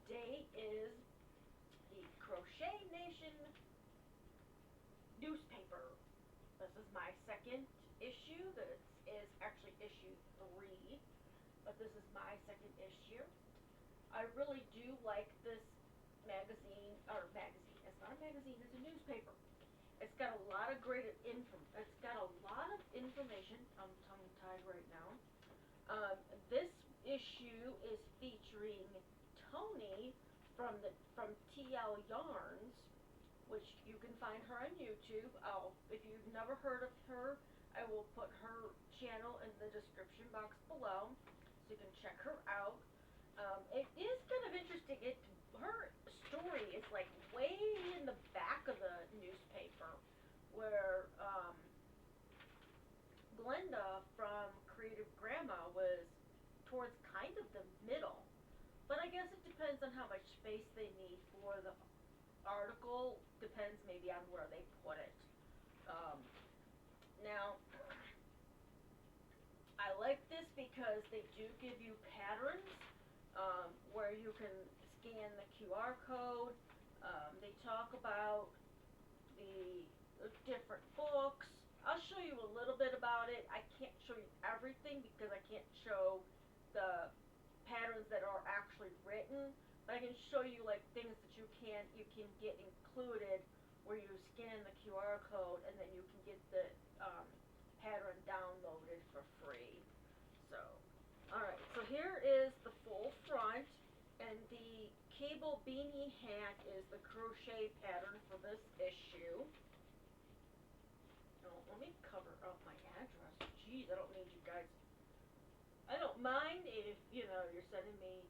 today is the Crochet Nation newspaper. This is my second issue. This is actually issue 3, but this is my second issue. I really do like this magazine. It's not a magazine, it's a newspaper. It's got a lot of great It's got a lot of information. I'm tongue-tied right now. This issue is featuring Tony from TL Yarns, which you can find her on YouTube. If you've never heard of her, I will put her channel in the description box below, so you can check her out. It is kind of interesting. Her story is like way in the back of the newspaper, where Glenda from Creative Grandma was towards kind of the middle. But I guess it depends on how much space they need for the article. Depends maybe on where they put it. Now, I like this because they do give you patterns where you can scan the QR code. They talk about the different books. I'll show you a little bit about it. I can't show you everything because I can't show the patterns that are actually written, but I can show you like things that you can get included where you scan the QR code and then you can get the pattern downloaded for free. So, alright, so here is the full front, and the cable beanie hat is the crochet pattern for this issue. Oh, let me cover up my address. Jeez, I don't need you guys. I don't mind if, you're sending me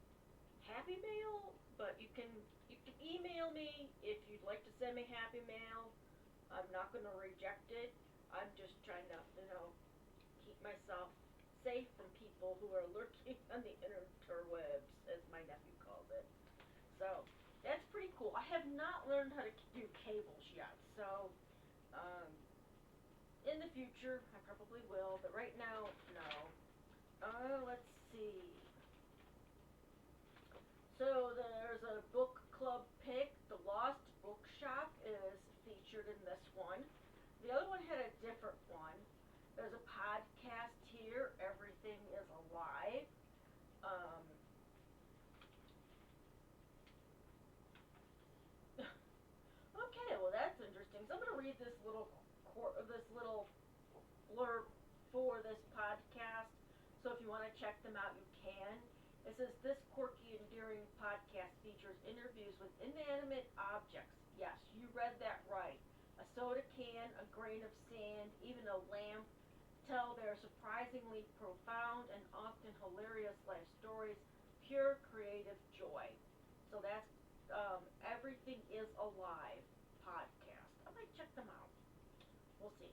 happy mail, but you can email me if you'd like to send me happy mail. I'm not going to reject it. I'm just trying to, keep myself safe from people who are lurking on the interwebs, as my nephew calls it. So, that's pretty cool. I have not learned how to do cables yet, so in the future I probably will, but right now, no. Let's see. So there's a book club pick. The Lost Bookshop is featured in this one. The other one had a different one. There's a podcast here, Everything is Alive. Okay, well that's interesting. So I'm going to read this little blurb for this podcast. So if you want to check them out, you can. It says, this quirky, endearing podcast features interviews with inanimate objects. Yes, you read that right. A soda can, a grain of sand, even a lamp tell their surprisingly profound and often hilarious life stories, pure creative joy. So that's Everything is Alive podcast. I might check them out. We'll see.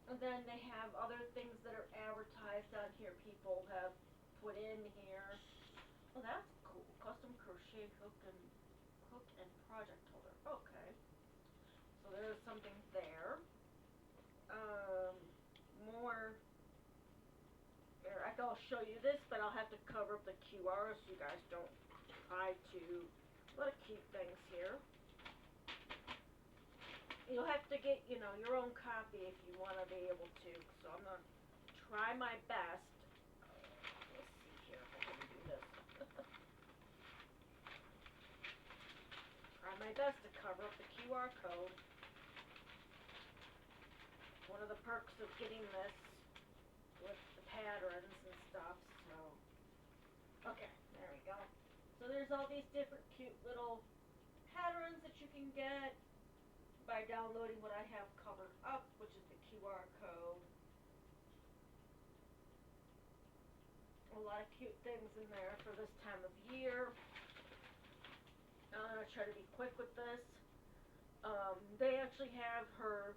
And then they have other things that are advertised on here. People have put in here. Oh, that's cool. Custom crochet hook and project holder. Okay. So there's something there. More. I'll show you this, but I'll have to cover up the QR so you guys don't try to. A lot of cute things here. You'll have to get, your own copy if you want to be able to. So I'm going to try my best. Let's see here if I can do this. Try my best to cover up the QR code. One of the perks of getting this with the patterns and stuff, so. Okay, there we go. So there's all these different cute little patterns that you can get by downloading what I have covered up, which is the QR code. A lot of cute things in there for this time of year. I'm going to try to be quick with this. They actually have her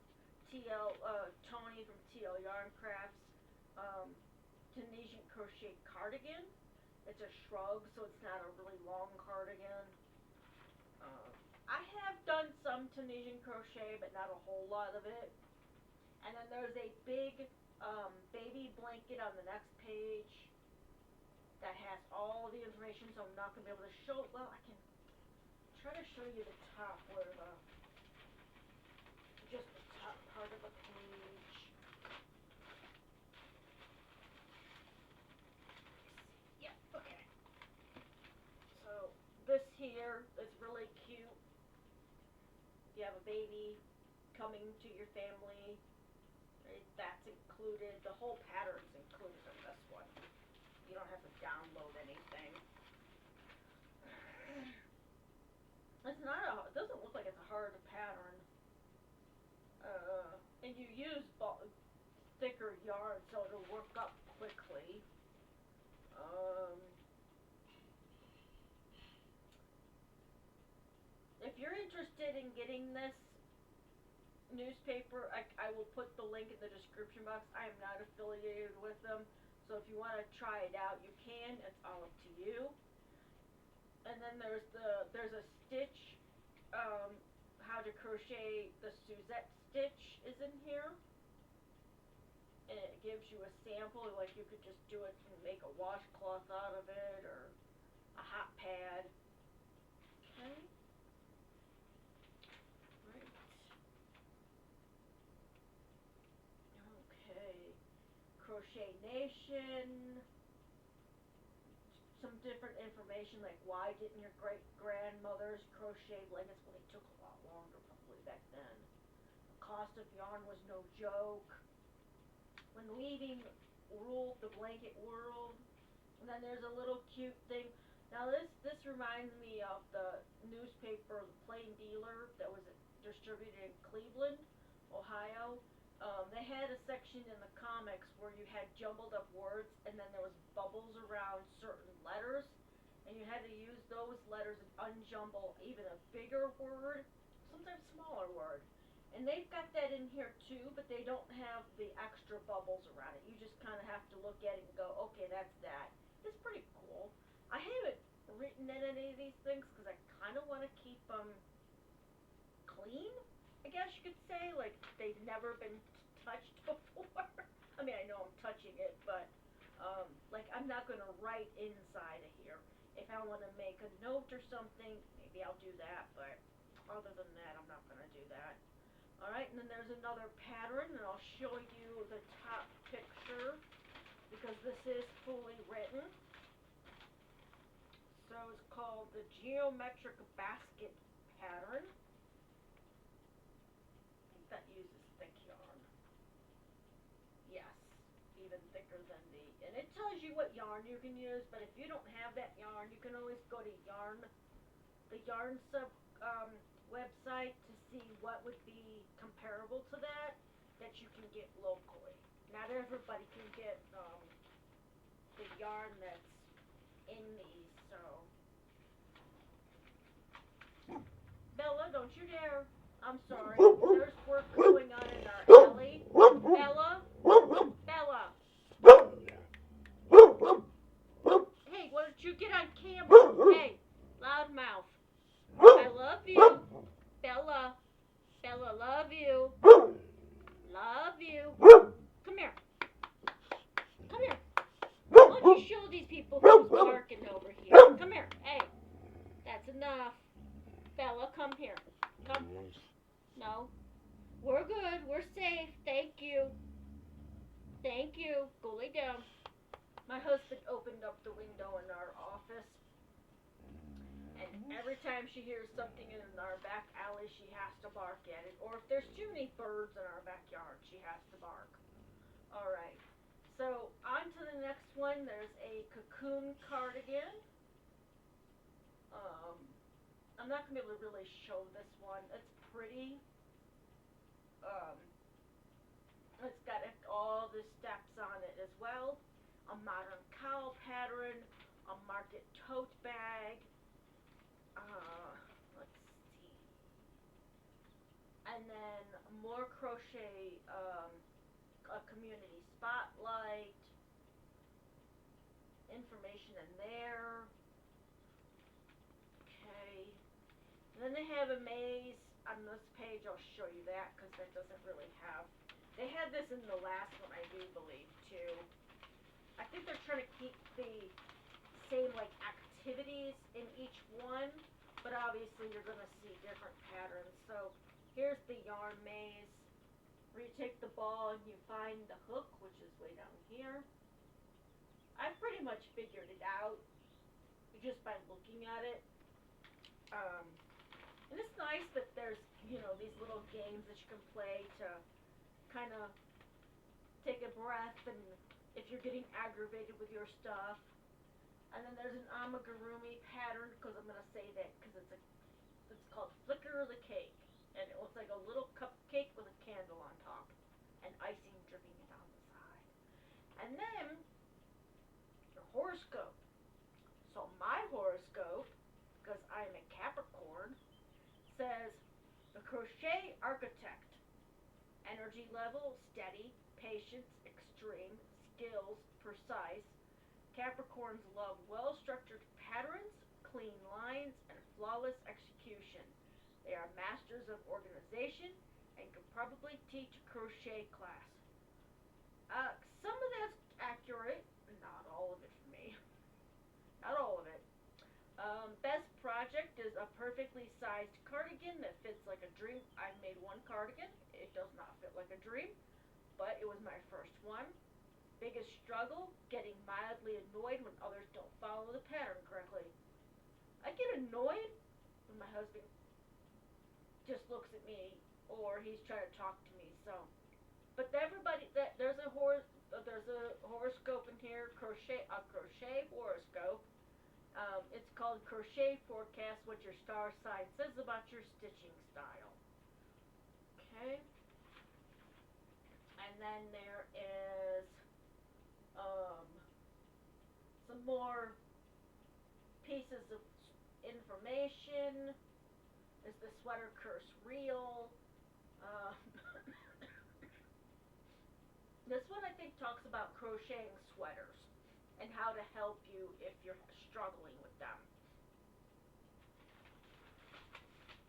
Tony from TL Yarn Crafts Tunisian crochet cardigan. It's a shrug, so it's not a really long cardigan. I have done some Tunisian crochet, but not a whole lot of it. And then there's a big baby blanket on the next page. that has all the information, so I'm not going to be able to show, well, I can try to show you the top where just the top part of the page. Yeah, okay. So this here is really cute. If you have a baby coming to your family, right, that's included. The whole pattern's included in this one. You don't have to download anything. It's not it doesn't look like it's a hard pattern. And you use thicker yarn so it'll work up quickly. If you're interested in getting this newspaper, I will put the link in the description box. I am not affiliated with them, so if you want to try it out, you can. It's all up to you. And then there's a stitch, how to crochet the Suzette stitch is in here, and it gives you a sample. Like you could just do it and make a washcloth out of it or a hot pad. Okay. Okay, Crochet Nation, some different information like why didn't your great-grandmothers crochet blankets? Well, they took a lot longer probably back then. The cost of yarn was no joke. When weaving ruled the blanket world. And then there's a little cute thing. Now this reminds me of the newspaper, The Plain Dealer, that was distributed in Cleveland, Ohio. They had a section in the comics where you had jumbled up words, and then there was bubbles around certain letters, and you had to use those letters and unjumble even a bigger word, sometimes smaller word. And they've got that in here too, but they don't have the extra bubbles around it. You just kind of have to look at it and go, okay, that's that. It's pretty cool. I haven't written in any of these things because I kind of want to keep them clean, I guess you could say. Like, they've never been touched before. I mean, I know I'm touching it, but like, I'm not going to write inside of here. If I want to make a note or something, maybe I'll do that, but other than that, I'm not going to do that. Alright, and then there's another pattern, and I'll show you the top picture because this is fully written. So it's called the Geometric Basket Pattern. I think that uses thick yarn. Yes, even thicker than and it tells you what yarn you can use, but if you don't have that yarn, you can always go to the Yarn Sub website to see what would be comparable to that you can get locally. Not everybody can get the yarn that's in these, so. Bella, don't you dare. I'm sorry. There's work going on in our alley. Bella? Bella? Hey, why don't you get on camera? Hey, loudmouth. I love you. Bella. Bella, love you. Love you. Come here. Come here. Why don't you show these people who's barking over here? Come here. Hey, that's enough. Bella, come here. Come. No. We're good. We're safe. Thank you. Thank you. Go lay down. My husband opened up the window in our office, and every time she hears something in our back alley, she has to bark at it. Or if there's too many birds in our backyard, she has to bark. Alright, so on to the next one. There's a cocoon cardigan. I'm not going to be able to really show this one. It's pretty. It's got all the steps on it as well. A modern cowl pattern, a market tote bag, let's see, and then more crochet, a community spotlight, information in there. Okay, and then they have a maze on this page. I'll show you that because that doesn't really have, they had this in the last one, I do believe, too. I think they're trying to keep the same like activities in each one, but obviously you're going to see different patterns. So here's the yarn maze, where you take the ball and you find the hook, which is way down here. I pretty much figured it out just by looking at it. And it's nice that there's, you know, these little games that you can play to kind of take a breath, and if you're getting aggravated with your stuff. And then there's an amigurumi pattern, because I'm going to say that because it's called Flicker the Cake. And it looks like a little cupcake with a candle on top and icing dripping down the side. And then your horoscope. So my horoscope, because I'm a Capricorn, says the crochet architect. Energy level, steady, patience, extreme, skills, precise. Capricorns love well-structured patterns, clean lines, and flawless execution. They are masters of organization and could probably teach a crochet class. Some of that's accurate, not all of it for me. Not all of it. Best project is a perfectly sized cardigan that fits like a dream. I've made one cardigan. It does not fit like a dream, but it was my first one. Biggest struggle, getting mildly annoyed when others don't follow the pattern correctly. I get annoyed when my husband just looks at me or he's trying to talk to me. So, but everybody, there's a horoscope in here, a crochet horoscope. It's called Crochet Forecast, what your star sign says about your stitching style. Okay. And then there is some more pieces of information. Is the sweater curse real? This one I think talks about crocheting sweaters and how to help you if you're struggling with them.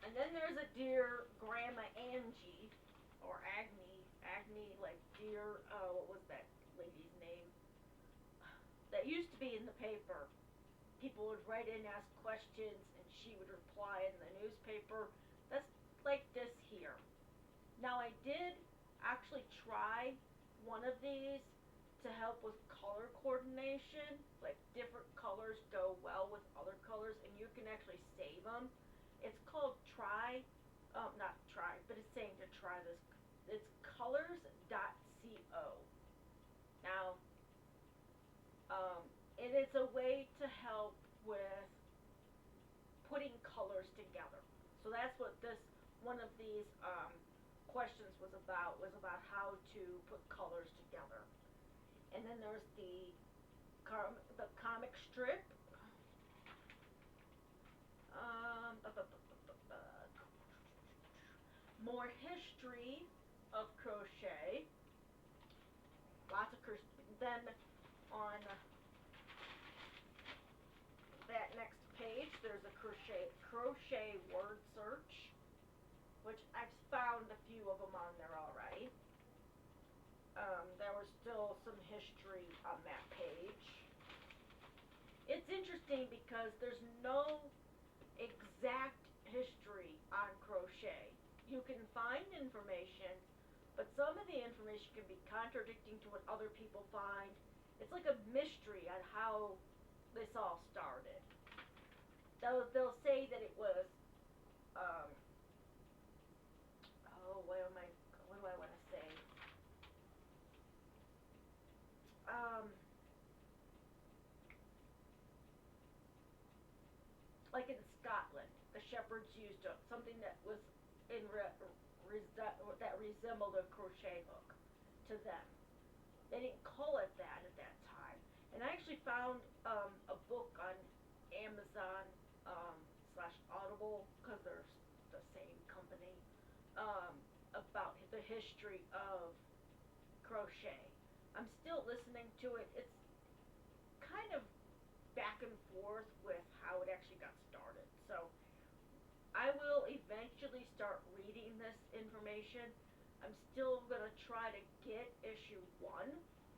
And then there's a Dear Grandma Angie, or Agni, like Dear, what was that lady's name? That used to be in the paper. People would write in, ask questions, and she would reply in the newspaper. That's like this here. Now I did actually try one of these to help with color coordination. Like different colors go well with other colors, and you can actually save them. It's called not try, but it's saying to try this. It's colors.co. Now, it is a way to help with putting colors together. So that's what one of these questions was about how to put colors together. And then there's the comic strip. More history of crochet. Lots of crochet. Then on that next page, there's a crochet word search, which I've found a few of them on there already. There was still some history on that page. It's interesting because there's no exact history on crochet. You can find information, but some of the information can be contradicting to what other people find. It's like a mystery on how this all started. They'll say that it was, what do I want to say? Like in Scotland, the shepherds used something that was that resembled a crochet hook to them. They didn't call it that at that time. And I actually found a book on Amazon /Audible, because they're the same company, about the history of crochet. I'm still listening to it. It's kind of back and forth with how it actually got started. So I will eventually start reading this information. I'm still going to try to get issue 1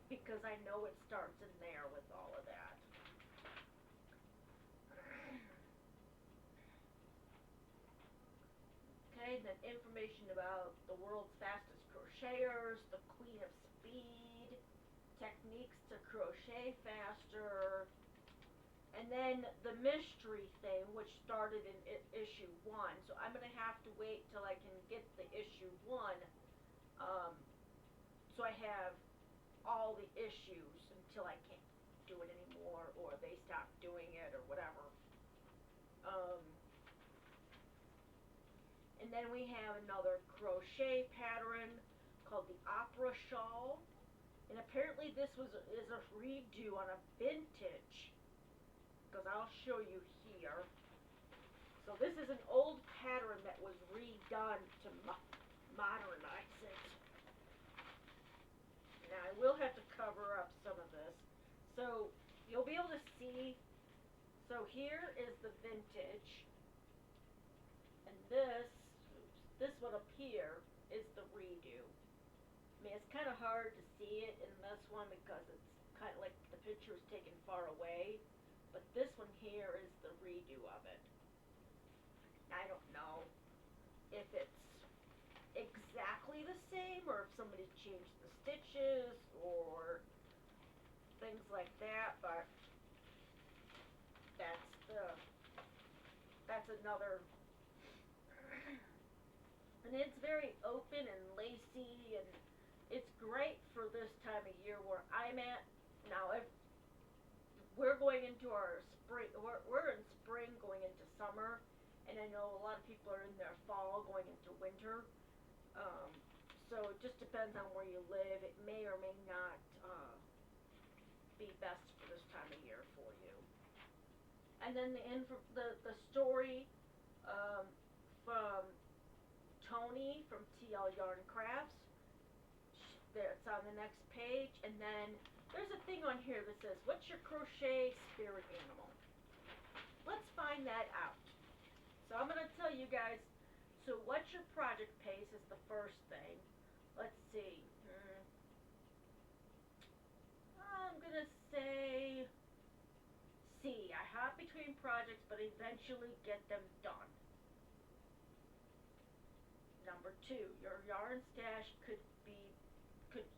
because I know it starts in there with all of that. crochet, and then information about the world's fastest crocheters, the queen of speed, techniques to crochet faster, and then the mystery thing, which started in issue 1. So I'm going to have to wait till I can get the issue 1, so I have all the issues until I can't do it anymore, or they stop doing it, or whatever. And then we have another crochet pattern called the Opera Shawl. And apparently this is a redo on a vintage, because I'll show you here. So this is an old pattern that was redone to modernize it. Now I will have to cover up some of this. So you'll be able to see, so here is the vintage, and this one up here is the redo. I mean, it's kind of hard to see it in this one because it's kind of like the picture is taken far away, but this one here is the redo of it. I don't know if it's exactly the same, or if somebody changed the stitches or things like that, but that's another. And it's very open and lacy, and it's great for this time of year where I'm at now. If we're going into our spring, we're in spring going into summer, and I know a lot of people are in their fall going into winter. So it just depends on where you live. It may or may not be best for this time of year for you. And then the story from Tony from TL Yarn Crafts. It's on the next page, and then there's a thing on here that says, "What's your crochet spirit animal?" Let's find that out. So I'm going to tell you guys. So what's your project pace is the first thing. Let's see. I'm going to say C. I hop between projects, but eventually get them done. Number 2, your yarn stash could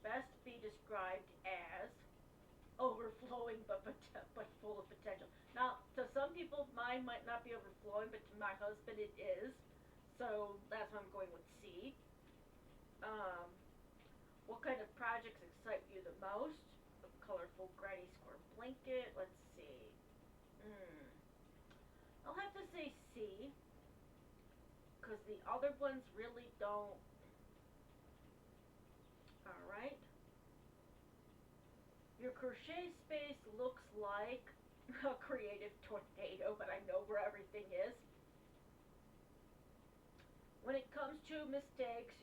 best be described as overflowing but full of potential. Now, to some people, mine might not be overflowing, but to my husband it is. So that's why I'm going with C. What kind of projects excite you the most? A colorful granny square blanket. Let's see. I'll have to say C, because the other ones really don't. Alright. Your crochet space looks like a creative tornado, but I know where everything is. When it comes to mistakes,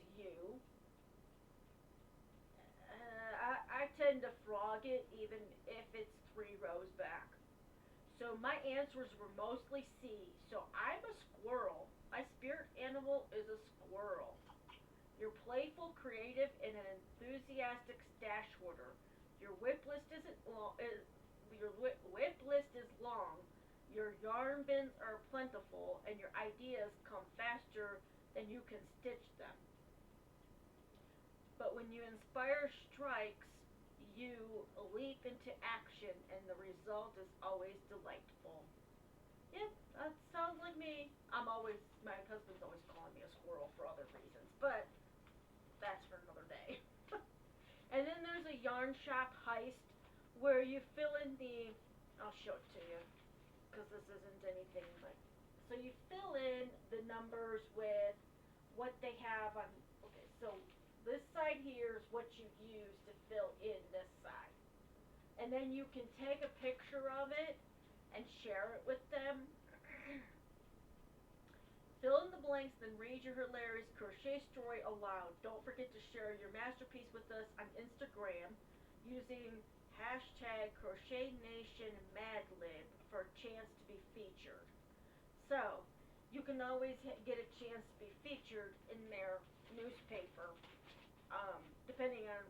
I tend to frog it even if it's 3 rows back. So my answers were mostly C. So I'm a squirrel. My spirit animal is a squirrel. You're playful, creative, and an enthusiastic stash hoarder. Your whip list isn't long. Your whip list is long. Your yarn bins are plentiful, and your ideas come faster than you can stitch them. But when you inspire strikes, you leap into action, and the result is always delightful. Yep, that sounds like me. My husband's always calling me a squirrel for other reasons, but that's for another day. And then there's a yarn shop heist where you fill in I'll show it to you, because this isn't anything like, so you fill in the numbers with what they have on, okay, so this side here is what you use to fill in this side. And then you can take a picture of it and share it with them. Fill in the blanks, then read your hilarious crochet story aloud. Don't forget to share your masterpiece with us on Instagram using hashtag Crochet Nation Madlib for a chance to be featured. So, you can always get a chance to be featured in their newspaper, depending on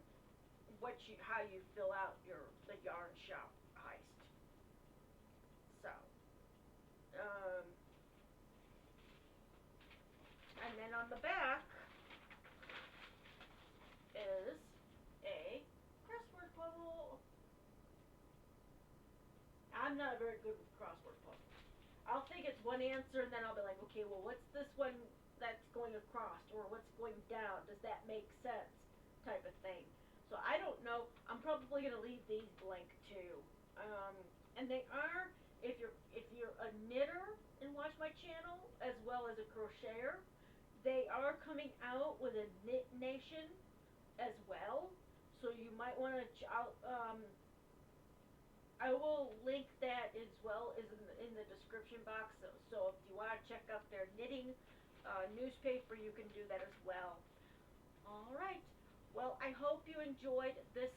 how you fill out the yarn shop heist. So, and then on the back is a crossword puzzle. I'm not very good with crossword puzzles. I'll think it's one answer, and then I'll be like, okay, well, what's this one that's going across, or what's going down? Does that make sense? Type of thing. So I don't know. I'm probably gonna leave these blank too. And they are, if you're a knitter and watch my channel, as well as a crocheter, they are coming out with a Knit Nation as well. So you might want to. I will link that as well as in the description box. So if you want to check out their knitting newspaper, you can do that as well. All right. Well, I hope you enjoyed this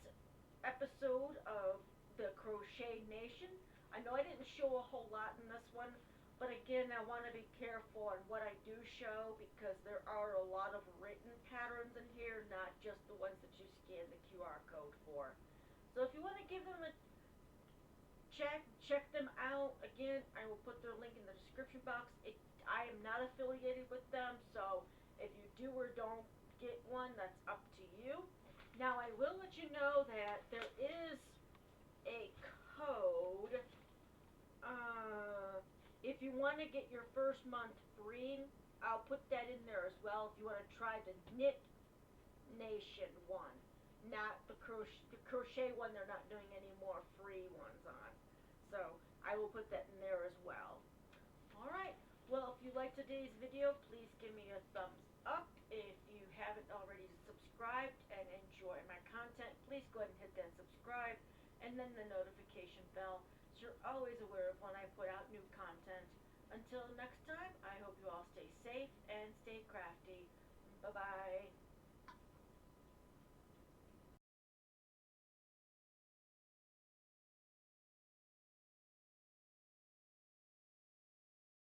episode of the Crochet Nation. I know I didn't show a whole lot in this one, but again, I want to be careful on what I do show because there are a lot of written patterns in here, not just the ones that you scan the QR code for. So if you want to give them a check them out. Again, I will put their link in the description box. I am not affiliated with them, so if you do or don't get one, that's up to you. Now, I will let you know that there is a code. If you want to get your first month free, I'll put that in there as well if you want to try the Knit Nation one. Not the crochet one, they're not doing any more free ones on. So I will put that in there as well. Alright, well, if you liked today's video, please give me a thumbs up. If you haven't already subscribed and enjoy my content, please go ahead and hit that subscribe and then the notification bell so you're always aware of when I put out new content. Until next time, I hope you all stay safe and stay crafty. Bye-bye.